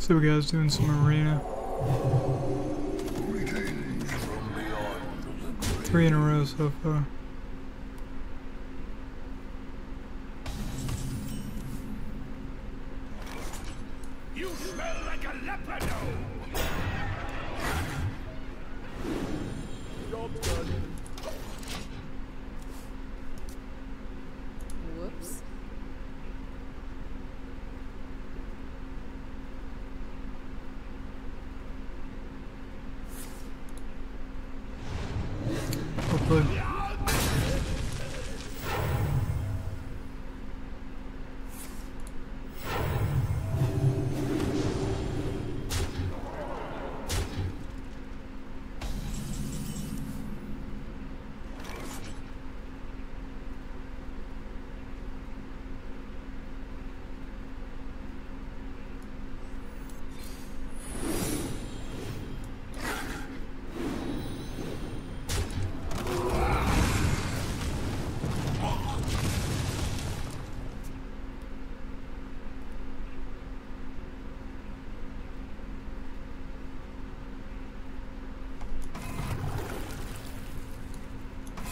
So we guys doing some arena. 3 in a row so far. You smell like a leopard. Job's done. Whoops. Hopefully.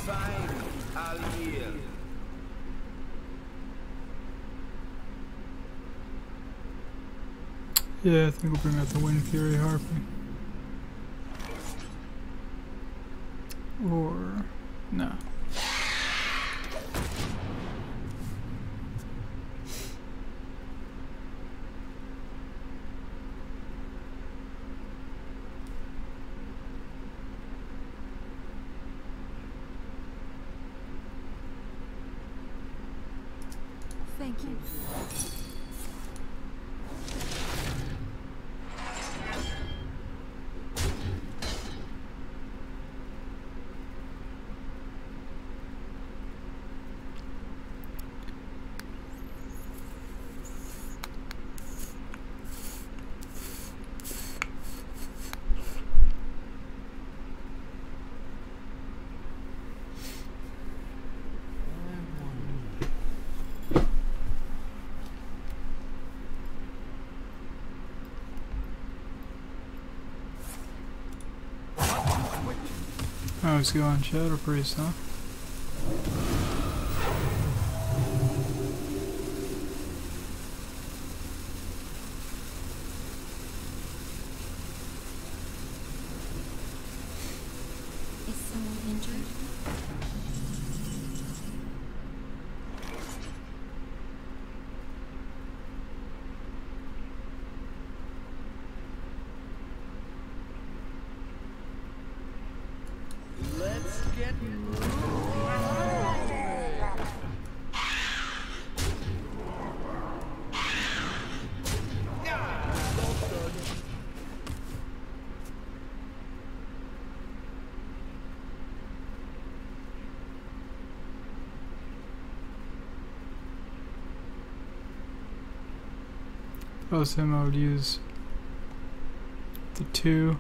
Fine, I'll yield. Yeah, I think we'll bring out the Wind Fury Harpy. Or no. Thank you. Oh, let's go on Shadow Priest, huh? Is someone injured? Let's get If I was him, I would use the 2,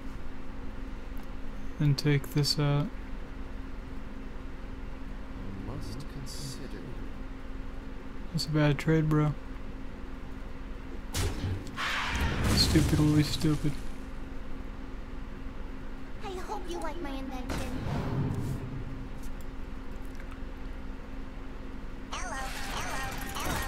then take this out. must consider. That's a bad trade, bro. Stupid will be stupid. I hope you like my invention. Hello, hello, hello.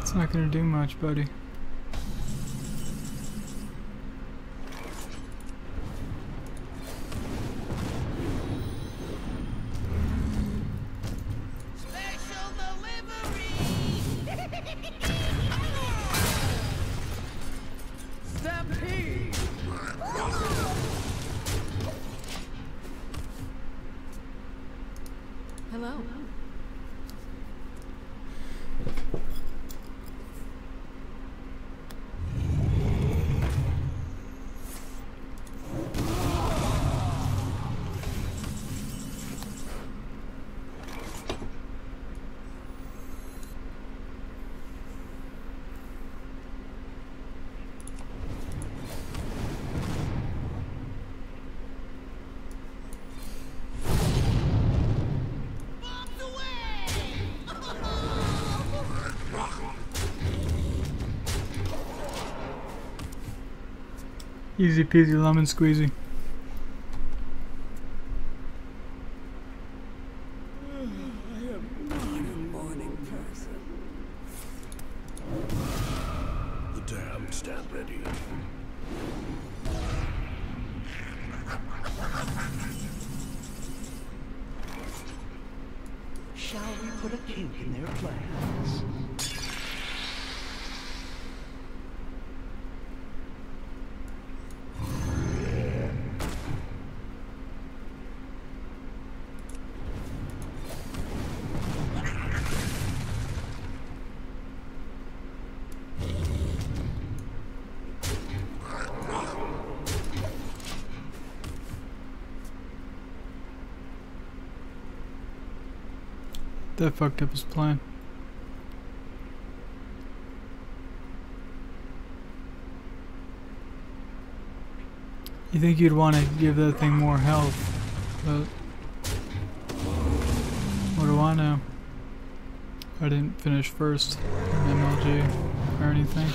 It's not gonna do much, buddy. Special delivery. Stampede. Hello. Easy peasy lemon squeezy. The damned stand ready. Shall we put a kink in their plans? That fucked up his plan. You think you'd want to give that thing more health, but what do I know? I didn't finish first in MLG or anything.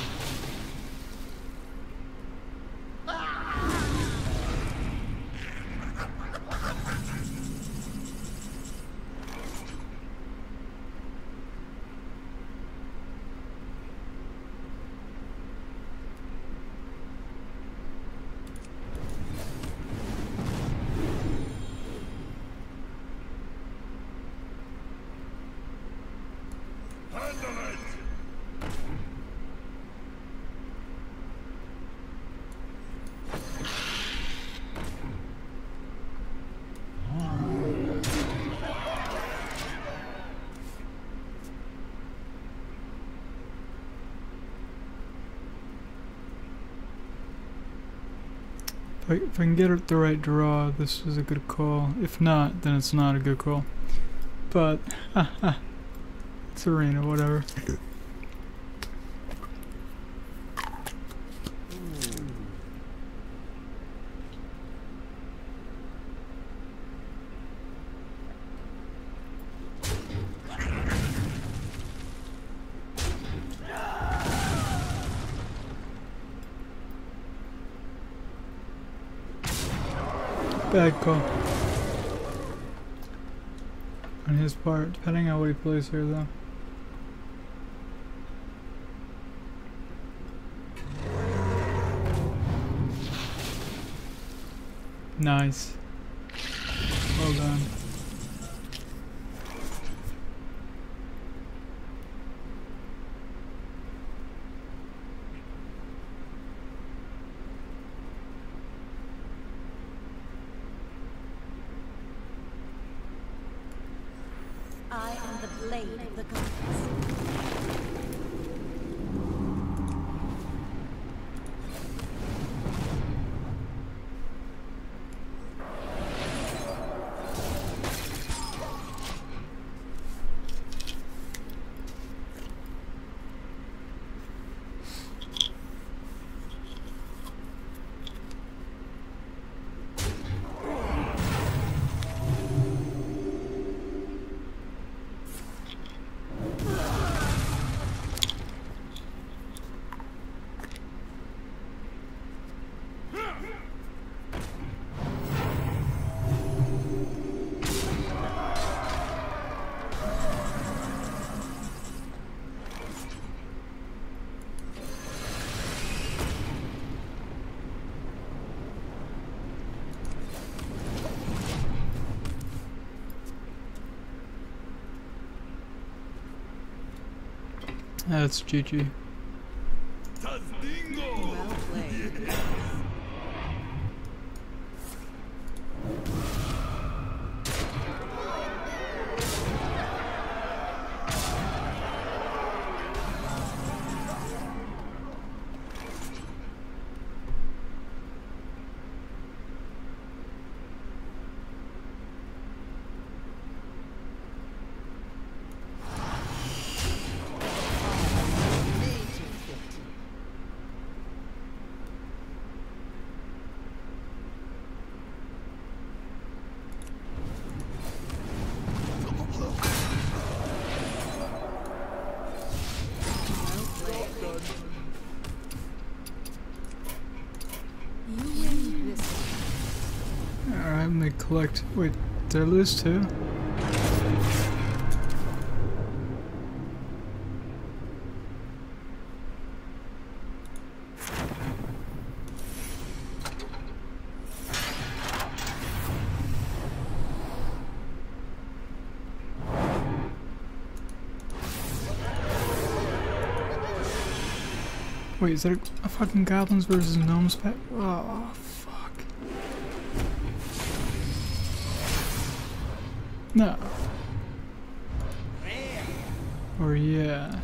If I can get the right draw, this is a good call. If not, then it's not a good call. But, it's arena, whatever. Bad call on his part, depending on what he plays here though. Nice. Well done. I am the blade of the gods. That's GG. Well played. collect. Wait, did I lose two? Wait, is that a fucking goblins versus gnomes pack? Oh, fuck. No. Or yeah.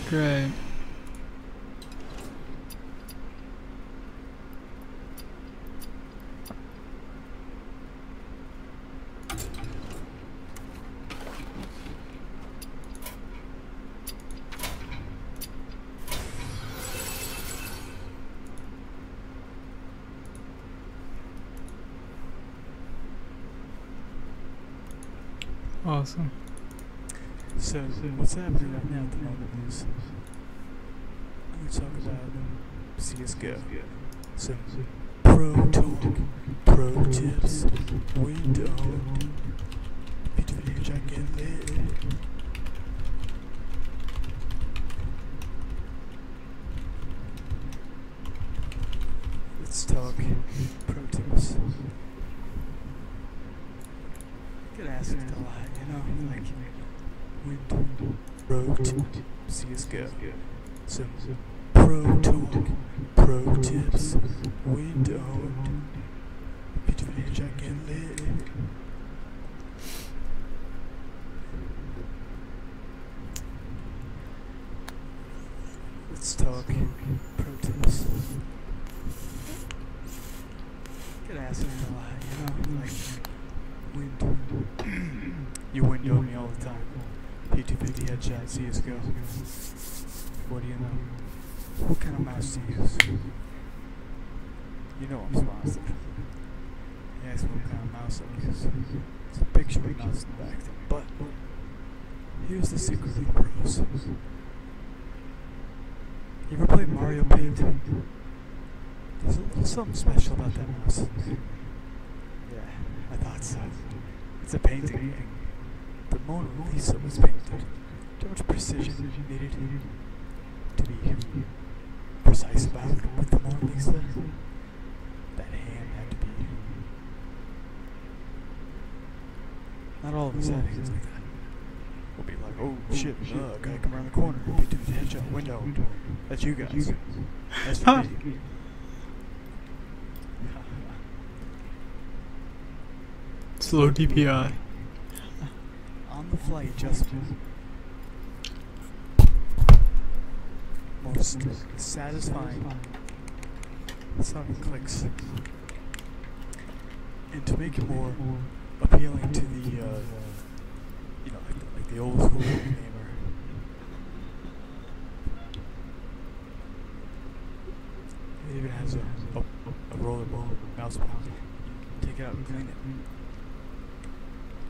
Great. Awesome. So, what's happening right now at the moment is we talk about CSGO. So, pro talk, pro tips, WinD owned, video chat get lit. Let's talk pro tips. Get asked a lot, you know, like WinD, pro tip, CSGO. So, pro talk, pro tips, WinD owned, video chat get lit. Let's talk pro tips. Get asked a lot, you know, like WinD. You window me all the time. P250 headshot, CSGO. What do you know? What kind of mouse do you use? You know I'm sponsored. You ask what kind of mouse I use. It's a picture of a mouse in the back there. But here's the secret of the pros. You ever played Mario Paint? There's a little something special about that mouse. Yeah, I thought so. It's a painting game. The Mona Lisa was painted. Too much precision needed to be precise about with the Mona Lisa. That hand had to be. Not all of us have hands like that. We'll be like, oh shit, gotta come around the corner. Be doing the headshot window. That's you guys. That's for me. Slow DPI. On the fly adjustment. Most satisfying sound clicks. And to make it more appealing to the, you know, like the old school gamer. It even has a rollerball mouse pad. Take it out and clean it.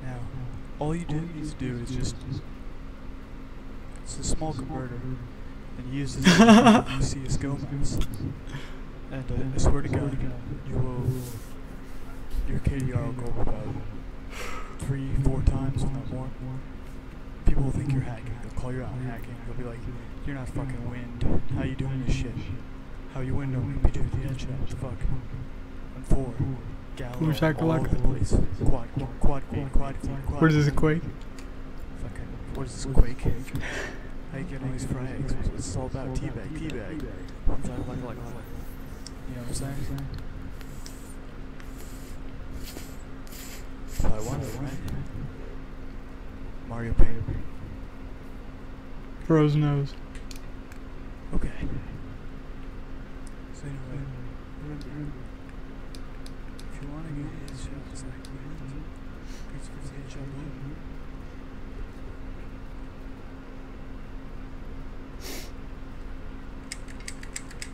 Now, all you need to do is just, it's a small converter, and use this CSGO mouse. And I swear to God, your KDR will go up about 3-4 times, if not more. People will think you're hacking. They'll call you out on hacking. They'll be like, you're not fucking WinD. How you doing this shit? How you WinD on computer with the headshot? What the fuck? And 4. Gallo, all over the place. Quad feed. What is this, a quake? Fucking, what is this, quake? How you get all these frags? What's this all about? Teabag. You know what I'm saying? I wonder, right? Mario Paint. Froze nose. Okay. So anyway, remember, if you want to get his shots like WinD, it's for the headshot WinD.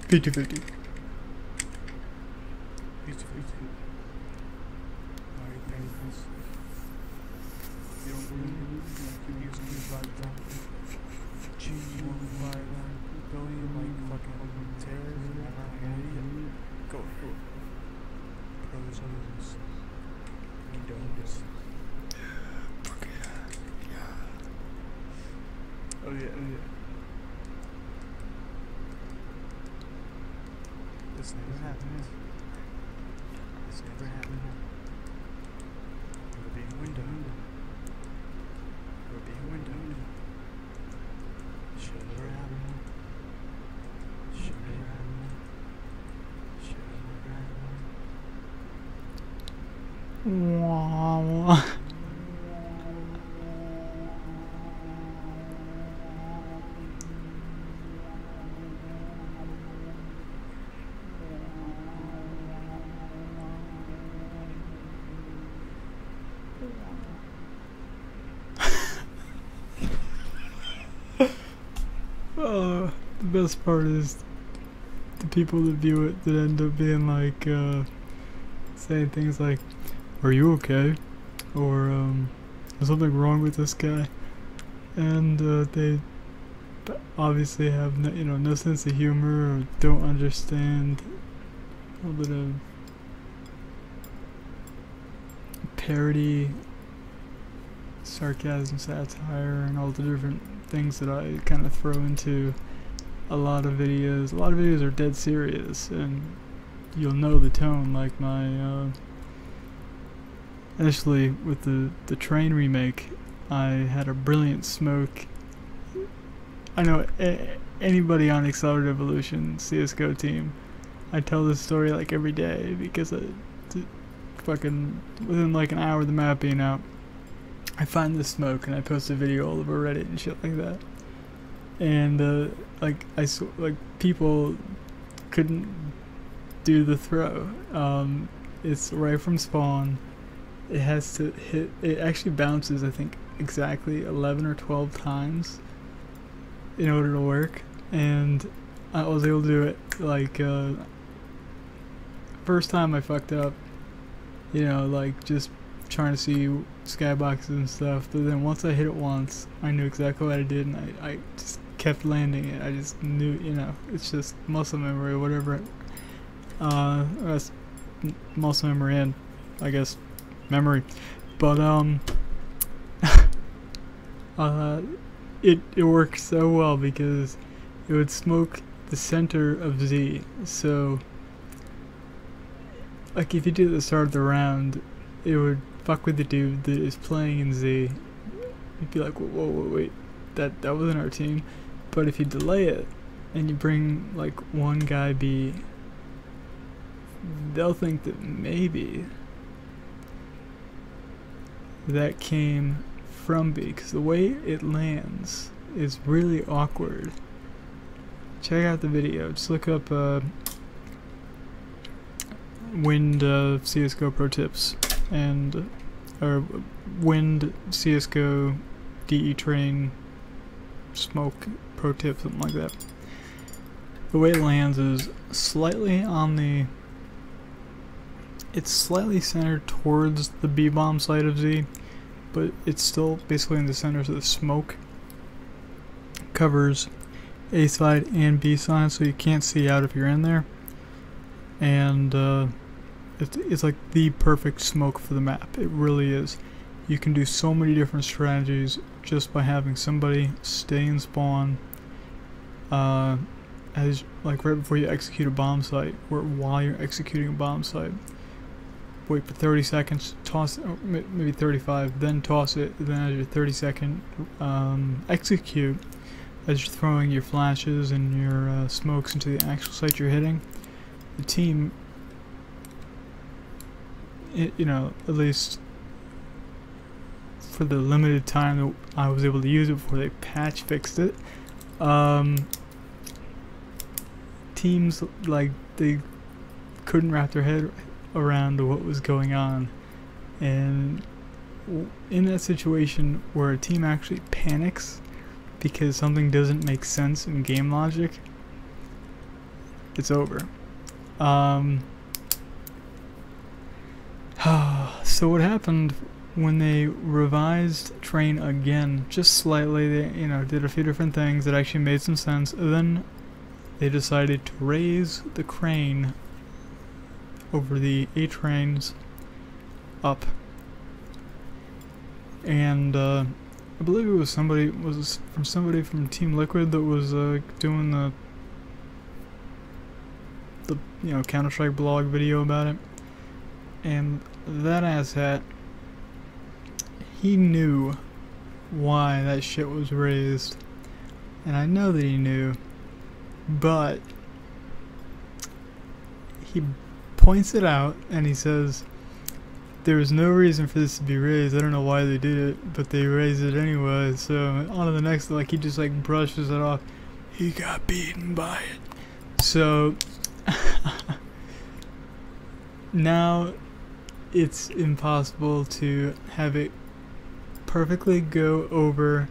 P250. Mario Paint. You don't believe me? You can use me right now. G1 fire line. Go in like fucking terror. I'm not an idiot. Go. Pros, Windows. Oh yeah. This never happened. This never happened. We're being windowed. We're being windowed. Should never happen. Should never happen. Should never happen. Wah, wah. The best part is the people that view it that end up being like, saying things like, "Are you okay?" or "There's something wrong with this guy," and they obviously have no sense of humor or don't understand a little bit of parody, sarcasm, satire, and all the different things that I kind of throw into a lot of videos. A lot of videos are dead serious, and you'll know the tone. Like my initially with the train remake, I had a brilliant smoke. I know anybody on Accelerated Evolution CS:GO team, I tell this story like every day because fucking within like an hour of the map being out, I find this smoke and I post a video all over Reddit and shit like that. And like people couldn't do the throw. It's right from spawn. It has to hit. It actually bounces, I think, exactly 11 or 12 times in order to work. And I was able to do it like first time I fucked up. Like just trying to see skyboxes and stuff, but then once I hit it once, I knew exactly what I did, and I just kept landing it. I just knew, it's just muscle memory or whatever. That's muscle memory and, I guess, memory. But, it worked so well because it would smoke the center of Z, so, like, if you did it at the start of the round, it would fuck with the dude that is playing in Z. You'd be like, whoa, wait, that wasn't our team. But if you delay it and you bring like one guy B, they'll think that maybe that came from B, because the way it lands is really awkward. Check out the video. Just look up WinD CS:GO pro tips and or WinD CS:GO DE train smoke pro tip, something like that. The way it lands is slightly on the. It's slightly centered towards the B bomb side of Z, but it's still basically in the center, so the smoke covers A side and B side, so you can't see out if you're in there. And it's like the perfect smoke for the map. It really is. You can do so many different strategies just by having somebody stay in spawn as like right before you execute a bomb site, or while you're executing a bomb site. Wait for 30 seconds, toss it, or maybe 35, then toss it, then as your 30-second execute, as you're throwing your flashes and your smokes into the actual site you're hitting, the team, at least for the limited time that I was able to use it before they patch fixed it, teams, like, they couldn't wrap their head around what was going on. And in that situation where a team actually panics because something doesn't make sense in game logic, it's over. So what happened when they revised Train again, just slightly, they did a few different things that actually made some sense. Then they decided to raise the crane over the A trains up, and I believe it was somebody from Team Liquid that was doing the Counter-Strike blog video about it, and that asshat, he knew why that shit was raised, and I know that he knew, but he points it out and he says there was no reason for this to be raised. I don't know why they did it, but they raised it anyway. So on to the next, like, he just like brushes it off. He got beaten by it. So now it's impossible to have it perfectly go over,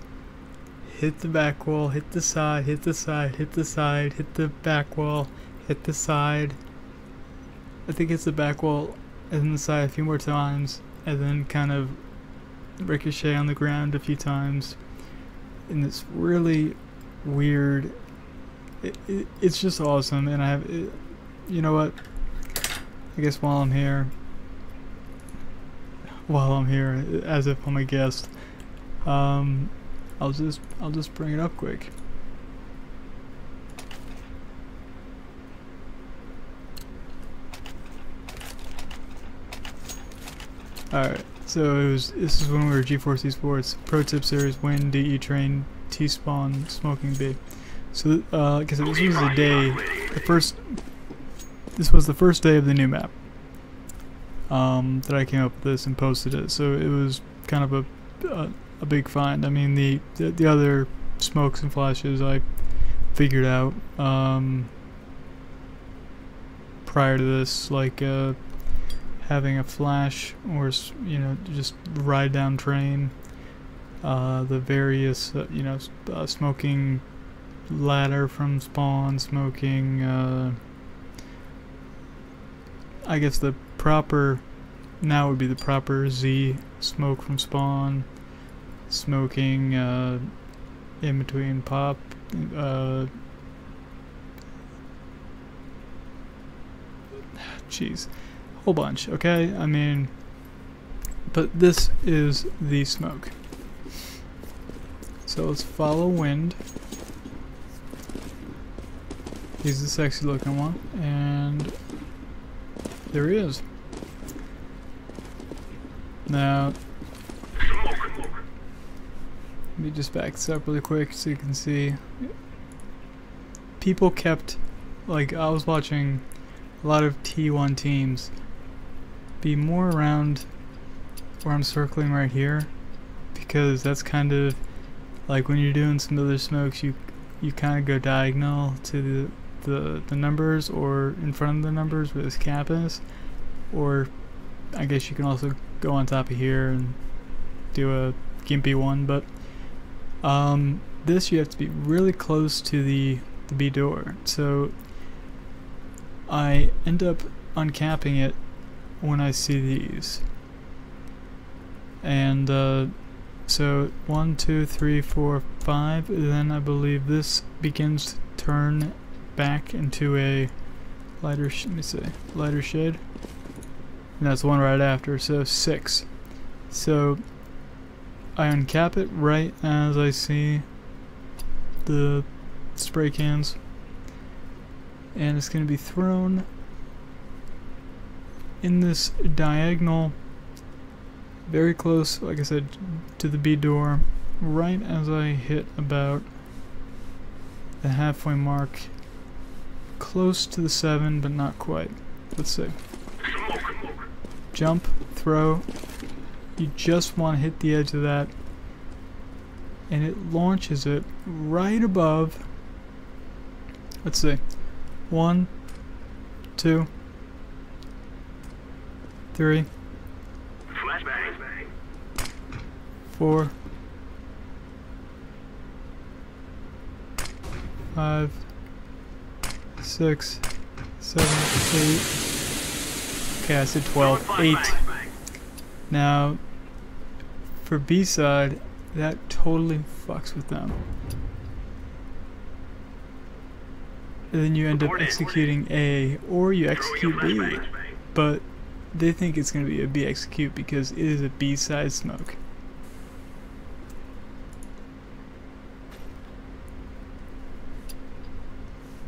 hit the back wall, hit the side, hit the side, hit the side, hit the back wall, hit the side. I think it's the back wall and then the side a few more times, and then kind of ricochet on the ground a few times. And it's really weird. It's just awesome, and you know what? I guess while I'm here, as if I'm a guest, I'll just bring it up quick. Alright, so this is when we were G4 Esports, Pro Tip Series, WinD, DE Train, T-Spawn, Smoking B. So, like I said, this was the day, this was the first day of the new map, that I came up with this and posted it, so it was kind of a big find. I mean, the other smokes and flashes I figured out, prior to this, like, having a flash or just ride down train, the various smoking ladder from spawn, smoking I guess the proper now would be the proper Z smoke from spawn, smoking in between pop, jeez, whole bunch, okay? I mean, but this is the smoke. So let's follow WinD. He's the sexy looking one, and there he is. Now, let me just back this up really quick so you can see. People kept, like, I was watching a lot of T1 teams be more around where I'm circling right here, because that's kind of like when you're doing some other smokes, you kind of go diagonal to the numbers, or in front of the numbers where this cap is, or I guess you can also go on top of here and do a gimpy one, but this you have to be really close to the B door, so I end up uncapping it when I see these. And so 1, 2, 3, 4, 5, then I believe this begins to turn back into a lighter lighter shade, and that's the one right after, so 6. So I uncap it right as I see the spray cans, and it's going to be thrown in this diagonal, very close, like I said, to the B door, right as I hit about the halfway mark, close to the 7 but not quite. Let's see. Jump, throw, you just want to hit the edge of that, and it launches it right above, let's see, 1, 2, 3, 4, 5, 6, 7, 8. Okay, I said 12. 8. Now, for B side, that totally fucks with them. And then you end up executing A, or you execute B. but they think it's going to be a B execute because it is a B-side smoke.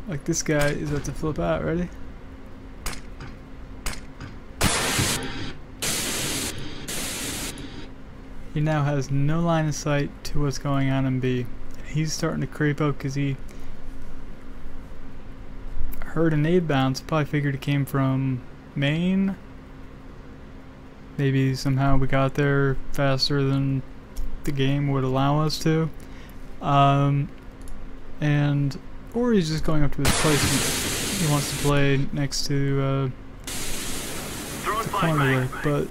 Like this guy is about to flip out. Ready? He now has no line of sight to what's going on in B. He's starting to creep up because he heard a nade bounce. Probably figured it came from main. Maybe somehow we got there faster than the game would allow us to. Or he's just going up to his placement. He wants to play next to corner there, but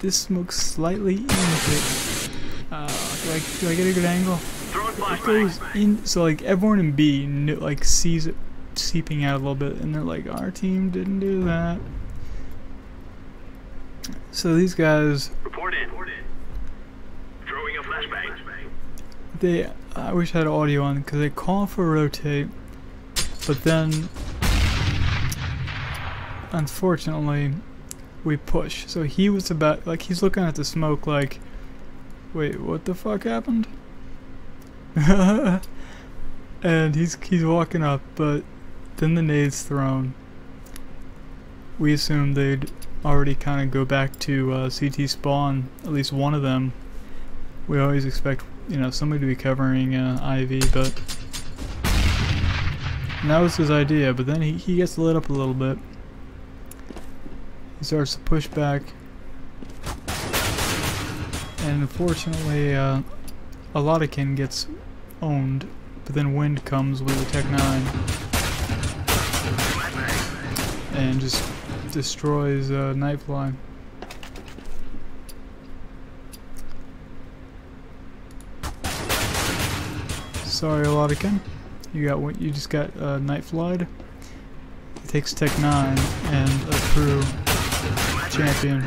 this smoke's slightly in it. Do I get a good angle? It goes in, so like everyone in B like sees it seeping out a little bit, and they're like, our team didn't do that. So these guys, Report in. Throwing a flashbang. I wish I had audio on because they call for rotate, but then unfortunately we push. So he was about, like, he's looking at the smoke like, wait, what the fuck happened? And he's walking up, but then the nade's thrown. We assumed they'd already kind of go back to CT spawn, at least one of them. We always expect, you know, somebody to be covering IV, but and that was his idea. But then he gets lit up a little bit. He starts to push back, and unfortunately a Lotikin gets owned, but then WinD comes with a Tech 9 and just destroys Nightfly. Sorry, Lotikin. You just got Nightfly'd. It takes Tech 9 and a true champion.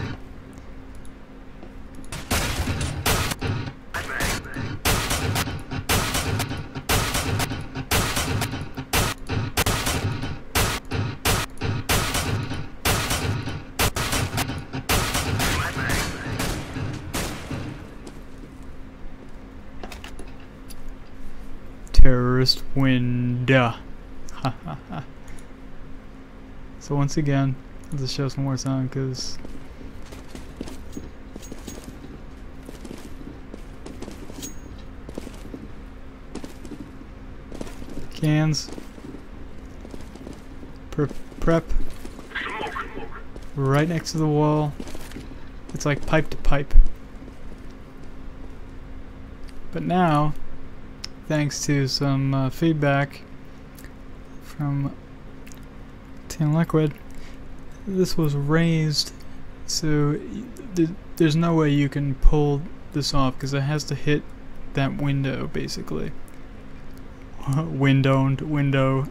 Terrorist WinD. So once again, I'll just show some more sound because cans, prep, right next to the wall. It's like pipe to pipe. But now, thanks to some feedback from Team Liquid, this was raised, so there's no way you can pull this off because it has to hit that window basically. Window.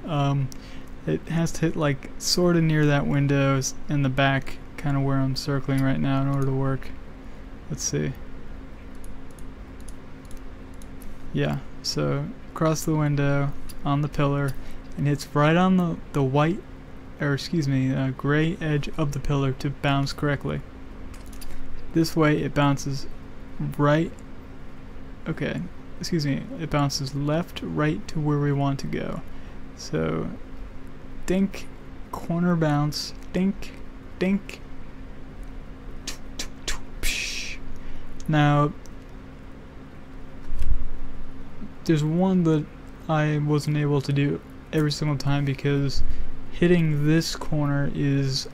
It has to hit like sort of near that window in the back, kind of where I'm circling right now in order to work. Let's see. Yeah, so across the window on the pillar, and hits right on the white, or excuse me, gray edge of the pillar to bounce correctly. This way it bounces right, okay, excuse me, it bounces left, right to where we want to go. So, dink, corner bounce, dink, dink. Now, there's one that I wasn't able to do every single time because hitting this corner is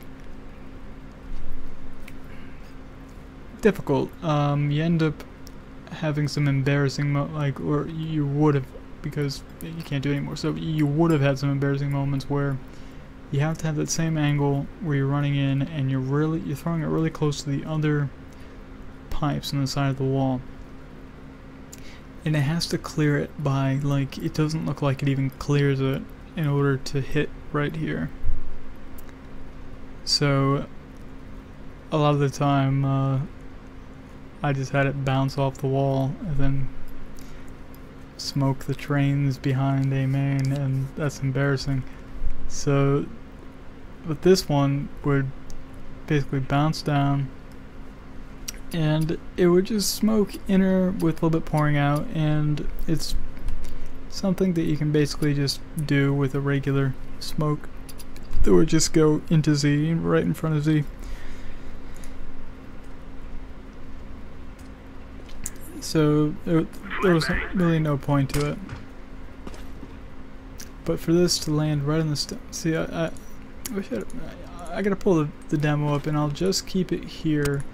difficult. You end up having some embarrassing or you would have, because you can't do it anymore, so you would have had some embarrassing moments where you have to have that same angle where you're running in and you're throwing it really close to the other pipes on the side of the wall. And it has to clear it by, like, it doesn't look like it even clears it in order to hit right here. So a lot of the time I just had it bounce off the wall and then smoke the trains behind a main, and that's embarrassing. So but this one would basically bounce down, and it would just smoke inner with a little bit pouring out, and it's something that you can basically just do with a regular smoke that would just go into Z, right in front of Z. So there was really no point to it. But for this to land right on the see, I wish I gotta pull the demo up, and I'll just keep it here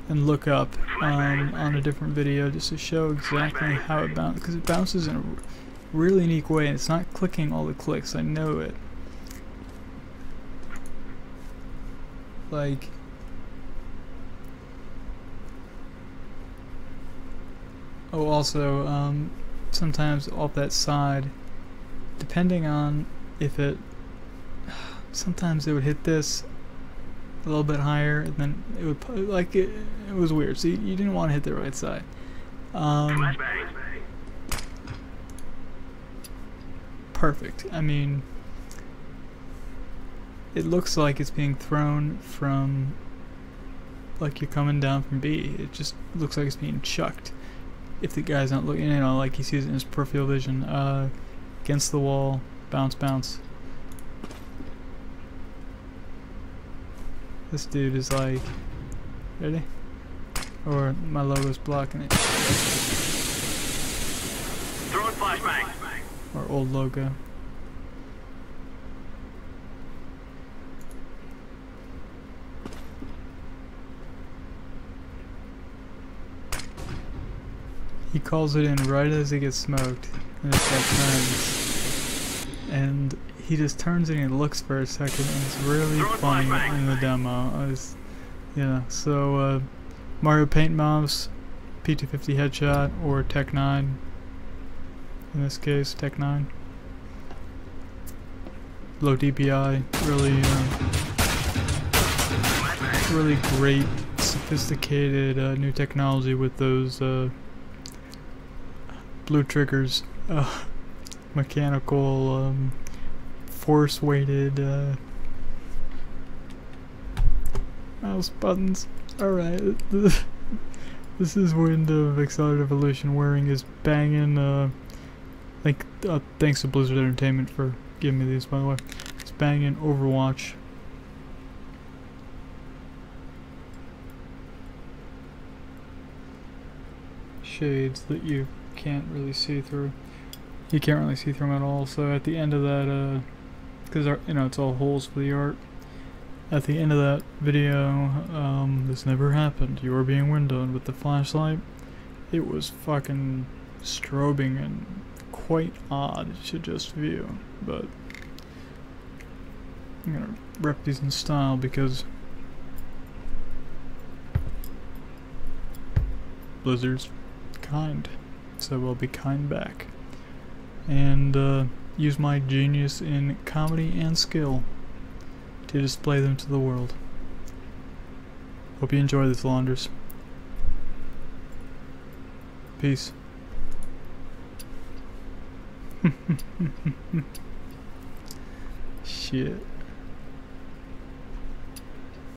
and look up on a different video just to show exactly how it bounces, because it bounces in a really unique way, and it's not clicking all the clicks. I know it. Like, oh, also, sometimes off that side, depending on if it, sometimes it would hit this a little bit higher, and then it would, like, it was weird. So you didn't want to hit the right side. Perfect. I mean, it looks like it's being thrown from, like you're coming down from B. It just looks like it's being chucked. If the guy's not looking, you know, like he sees it in his peripheral vision. Against the wall, bounce, bounce. This dude is like, ready? Or my logo's blocking it. Throwing flashbang. Or old logo. He calls it in right as he gets smoked, and it's like turns. And he just turns and he looks for a second, and it's really funny in the demo. Yeah, so Mario Paint mouse, P250 headshot, or Tech 9. In this case, Tech 9. Low DPI, really great, sophisticated new technology with those blue triggers, mechanical, force weighted mouse buttons. Alright, this is WinD of Accelerated Evolution wearing his banging, thanks to Blizzard Entertainment for giving me these, by the way. It's banging Overwatch. Shades that you can't really see through. You can't really see through them at all. So at the end of that, because you know it's all holes for the art. At the end of that video, this never happened. You were being windowed with the flashlight. It was fucking strobing and quite odd to just view, but I'm gonna rep these in style because Blizzard's kind, so we'll be kind back, and use my genius in comedy and skill to display them to the world. Hope you enjoy this, Launders. Peace. Shit.